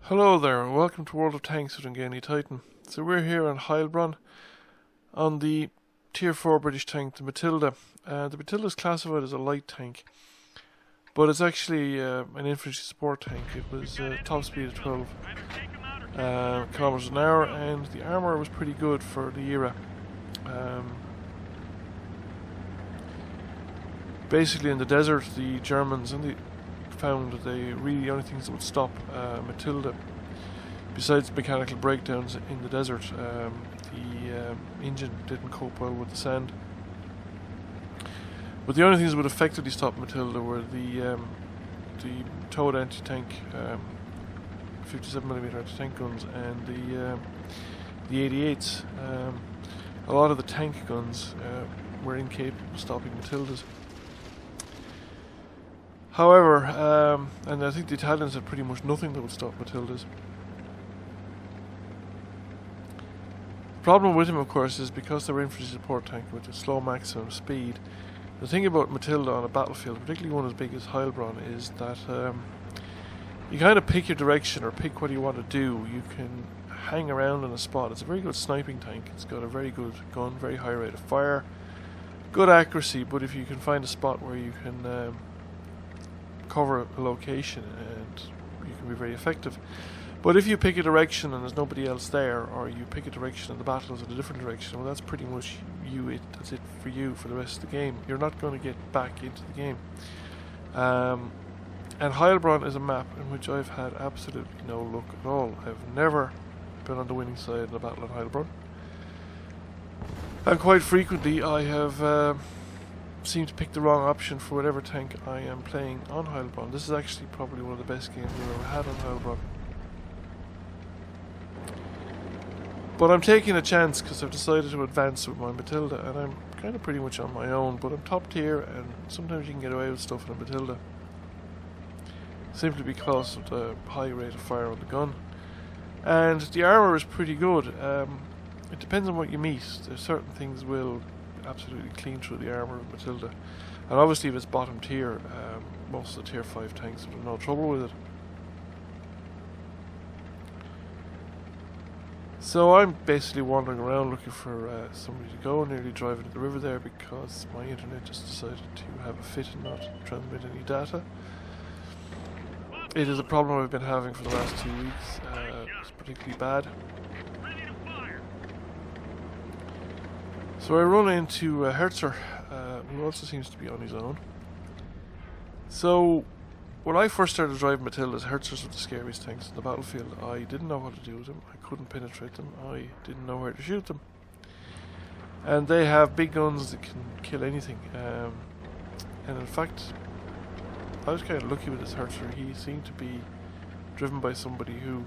Hello there, and welcome to World of Tanks with Ungainly Titan. So we're here on Heilbronn on the Tier 4 British tank, the Matilda. The Matilda is classified as a light tank, but it's actually an infantry support tank. It was top speed of 12 kilometers an hour, and the armour was pretty good for the era. Basically in the desert, the Germans found that the only things that would stop Matilda, besides mechanical breakdowns in the desert, the engine didn't cope well with the sand. But the only things that would effectively stop Matilda were the towed anti-tank 57mm anti-tank guns and the 88s. A lot of the tank guns were incapable of stopping Matildas. However, and I think the Italians had pretty much nothing that would stop Matildas. The problem with them, of course, is because they were infantry support tank with a slow maximum speed. The thing about Matilda on a battlefield, particularly one as big as Heilbronn, is that you kind of pick your direction or pick what you want to do. You can hang around in a spot. It's a very good sniping tank. It's got a very good gun, very high rate of fire, good accuracy, but if you can find a spot where you can cover a location, and you can be very effective. But if you pick a direction and there's nobody else there, or you pick a direction and the battle is in a different direction, well, that's pretty much that's it for you for the rest of the game. You're not going to get back into the game. And Heilbronn is a map in which I've had absolutely no luck at all. I've never been on the winning side in a battle at Heilbronn, and quite frequently I have seem to pick the wrong option for whatever tank I am playing on Heilbronn. This is actually probably one of the best games I've ever had on Heilbronn. But I'm taking a chance because I've decided to advance with my Matilda, and I'm kind of pretty much on my own, but I'm top tier, and sometimes you can get away with stuff in a Matilda simply because of the high rate of fire on the gun. And the armour is pretty good. It depends on what you meet. There's certain things will absolutely clean through the armour of Matilda, and obviously if it's bottom tier, most of the tier 5 tanks would have no trouble with it. So I'm basically wandering around looking for somebody to go, nearly driving to the river there because my internet just decided to have a fit and not transmit any data. It is a problem I've been having for the last 2 weeks. It's particularly bad. So I run into Herzer, who also seems to be on his own. So when I first started driving Matildas, Herzers were the scariest tanks on the battlefield. I didn't know what to do with them. I couldn't penetrate them. I didn't know where to shoot them. And they have big guns that can kill anything. And in fact, I was kind of lucky with this Herzer. He seemed to be driven by somebody who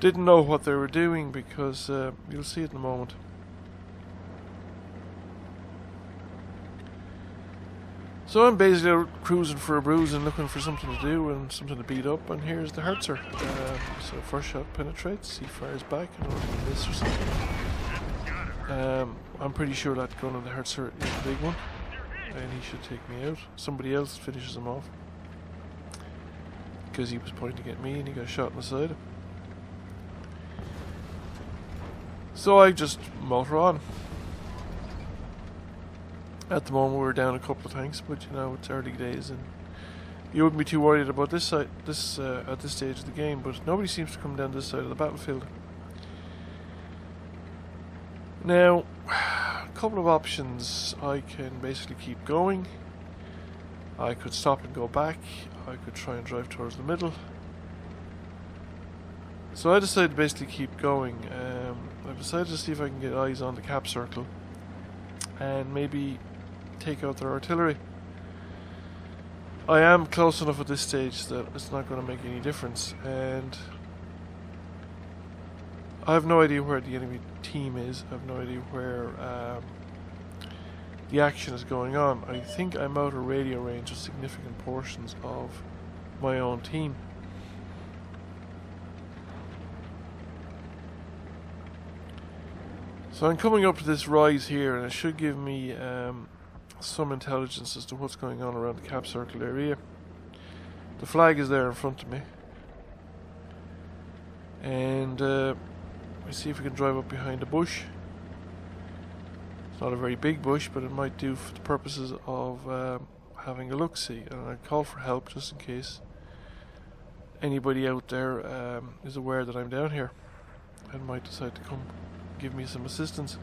didn't know what they were doing, because you'll see it in a moment. So I'm basically cruising for a bruise and looking for something to do and something to beat up, and here's the Herzer. So first shot penetrates, he fires back, and I miss or something. I'm pretty sure that gun on the Herzer is a big one, and he should take me out. Somebody else finishes him off, because he was pointing at me and he got shot in the side. So I just motor on. At the moment we're down a couple of tanks, but you know, it's early days and you wouldn't be too worried about this side, at this stage of the game, but nobody seems to come down this side of the battlefield. Now, a couple of options. I can basically keep going. I could stop and go back. I could try and drive towards the middle. So I decided to basically keep going. I've decided to see if I can get eyes on the cap circle and maybe take out their artillery. I am close enough at this stage that it's not going to make any difference, and I have no idea where the enemy team is. I have no idea where the action is going on. I think I'm out of radio range of significant portions of my own team. So I'm coming up to this rise here, and it should give me some intelligence as to what's going on around the cap circle area. The flag is there in front of me. And we see if we can drive up behind a bush. It's not a very big bush, but it might do for the purposes of having a look-see. And I call for help just in case anybody out there is aware that I'm down here and might decide to come give me some assistance.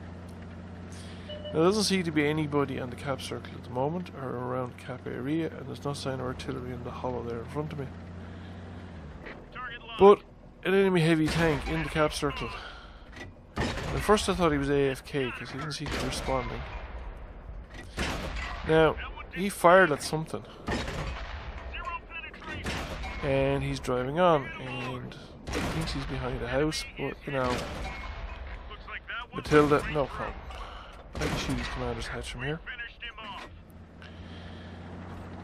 Now, there doesn't seem to be anybody on the cap circle at the moment or around the cap area, and there's no sign of artillery in the hollow there in front of me. But an enemy heavy tank in the cap circle. At first I thought he was AFK because he didn't seem to be responding. Now, he fired at something. And he's driving on, and he thinks he's behind a house, but you know, Matilda, no problem. I can shoot his commander's hatch from here.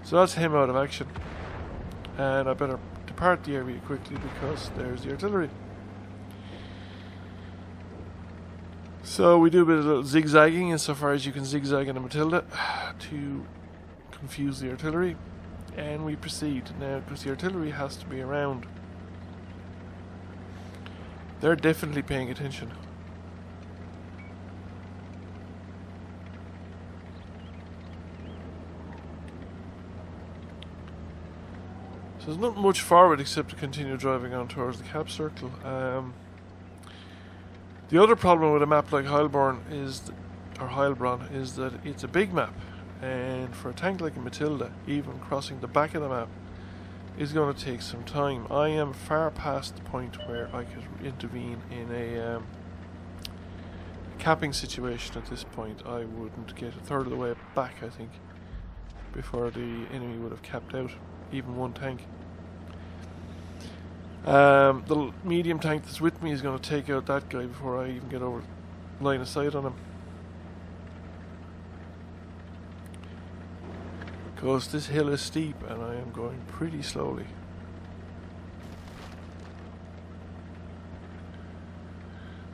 So that's him out of action. And I better depart the area quickly because there's the artillery. So we do a bit of zigzagging insofar as you can zigzag in a Matilda to confuse the artillery. And we proceed now because the artillery has to be around. They're definitely paying attention. So there's not much forward except to continue driving on towards the cap circle. The other problem with a map like Heilbronn is that it's a big map. And for a tank like a Matilda, even crossing the back of the map is going to take some time. I am far past the point where I could intervene in a capping situation at this point. I wouldn't get a third of the way back, I think, before the enemy would have capped out even one tank. The medium tank that's with me is going to take out that guy before I even get over line of sight on him. Because this hill is steep and I am going pretty slowly.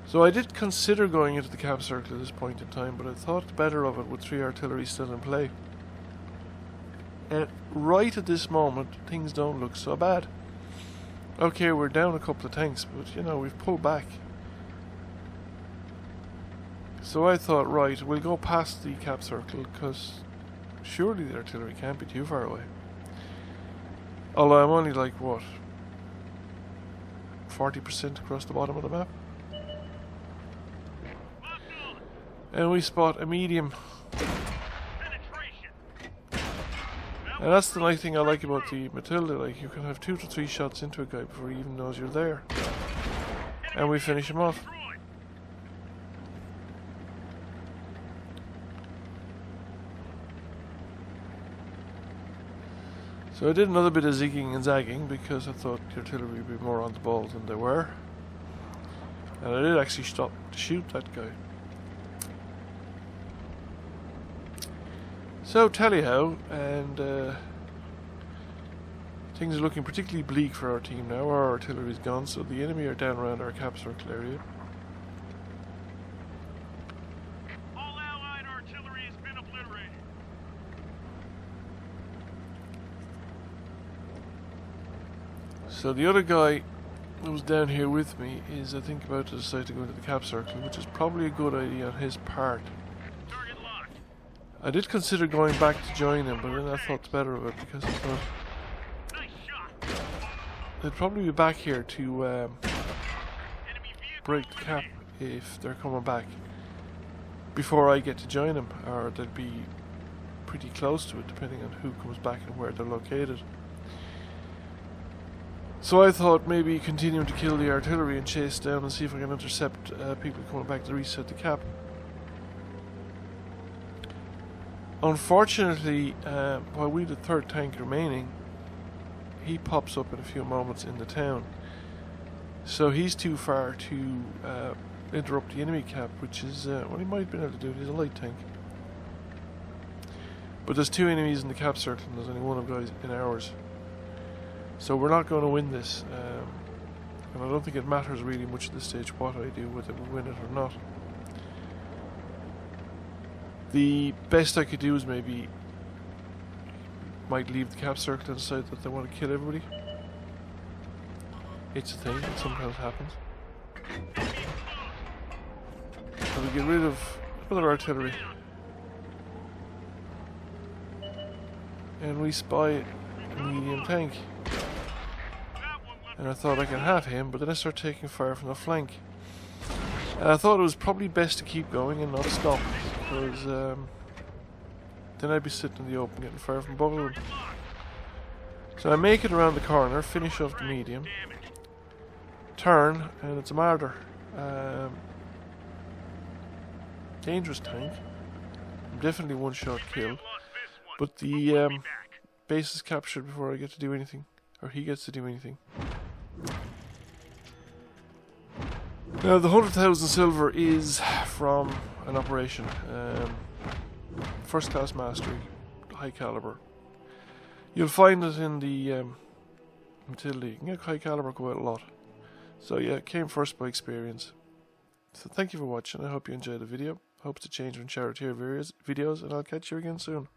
So I did consider going into the cap circle at this point in time, but I thought better of it with 3 artillery still in play. And right at this moment, things don't look so bad. Okay, we're down a couple of tanks, but you know, we've pulled back. So I thought, right, we'll go past the cap circle because surely the artillery can't be too far away. Although I'm only like, what, 40% across the bottom of the map? And we spot a medium. And that's the nice thing I like about the Matilda, like you can have 2 to 3 shots into a guy before he even knows you're there. And we finish him off. So I did another bit of zigging and zagging because I thought the artillery would be more on the ball than they were. And I did actually stop to shoot that guy. So tally-ho, and things are looking particularly bleak for our team now. Our artillery's gone, so the enemy are down around our cap circle area. All Allied artillery has been obliterated. So the other guy that was down here with me is, I think, about to decide to go into the cap circle, which is probably a good idea on his part. I did consider going back to join him, but then I thought better of it because I thought they'd probably be back here to break the cap if they're coming back before I get to join them, or they'd be pretty close to it depending on who comes back and where they're located. So I thought maybe continuing to kill the artillery and chase down and see if I can intercept people coming back to reset the cap. Unfortunately, while we the 3rd tank remaining, he pops up in a few moments in the town. So he's too far to interrupt the enemy cap, which is what he might have been able to do. He's a light tank. But there's 2 enemies in the cap circle and there's only one of guys in ours. So we're not going to win this. And I don't think it matters really much at this stage what I do, whether we win it or not. The best I could do is maybe might leave the cap circle and decide that they want to kill everybody. It's a thing, it sometimes happens. So we get rid of other artillery. And we spy a medium tank. And I thought I could have him, but then I started taking fire from the flank. And I thought it was probably best to keep going and not stop, because then I'd be sitting in the open getting fire from both of them. So I make it around the corner, finish off the medium, turn, and it's a martyr. Dangerous tank. Definitely one shot kill. But the base is captured before I get to do anything. Or he gets to do anything. Now the 100,000 silver is from an operation. First class mastery. High caliber. You'll find it in the Matilda. You can get high caliber quite a lot. So yeah, it came first by experience. So thank you for watching. I hope you enjoyed the video. Hope to change and share it here videos, and I'll catch you again soon.